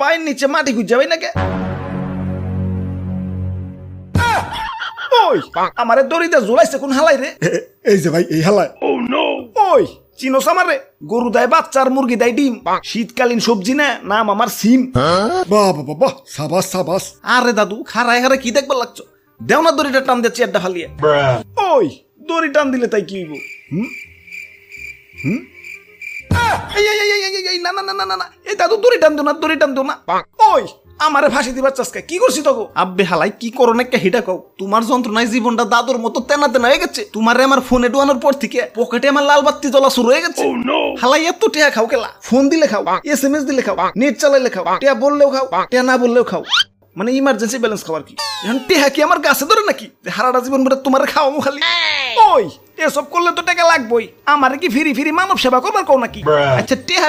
পায়ের নিচে মাটি খুঁজে যাবে নাকি? ওই আমারে দড়িতে ঝুলাইছে কোন হালাই রে? এই যে ভাই এই হালায়। ওই চিনোস আমারে? গরু দেয় বাচ্চা আর মুরগি দেয় ডিম। শীতকালীন সবজি না, নাম আমার সিম। বাহ বাহ বাহ বাহ, সাবাস সাবাস। আরে দাদু খারায় খারায় কি দেখবার লাগছো? দেও না দড়িটা টান দিয়ে চেয়ারটা ফালিয়ে। ওই দড়ি টান দিলে তাই কি হইব? এই এই এই এই এই, এই, না না না না না না, এই দাদু দড়ি টান দিও না, দড়ি টান দিও না। ওই আমারে ফাঁসি দিবার চাষকে কি করছি তখন? আব্বে হালাই কি করো না হিটা কও। তোমার যন্ত্রণায় জীবনটা দাদুর মতো তেনা তেনা হয়ে গেছে। তোমারে আমার ফোনে ডুয়ানোর পর থেকে পকেটে আমার লাল বাতি জ্বলা শুরু হয়ে গেছে। হালাই এত টিয়া খাও কেলা? ফোন দিলে খাও, SMS দিলে খাও, নেট চালাইলে খাও, টিয়া বললেও খাও, টিয়া না বললেও খাও। মানে ইমার্জেন্সি ব্যালেন্স খাওয়ার কি? এখন টিয়া কি আমার গাছে ধরে নাকি হারাটা জীবন বেড়ে তোমার খাওয়ামো খালি? ওই এসব করলে তো টাকা লাগবেই। আমারে কি ফিরি ফিরি মানব সেবা করবার কও নাকি? আচ্ছা টিয়া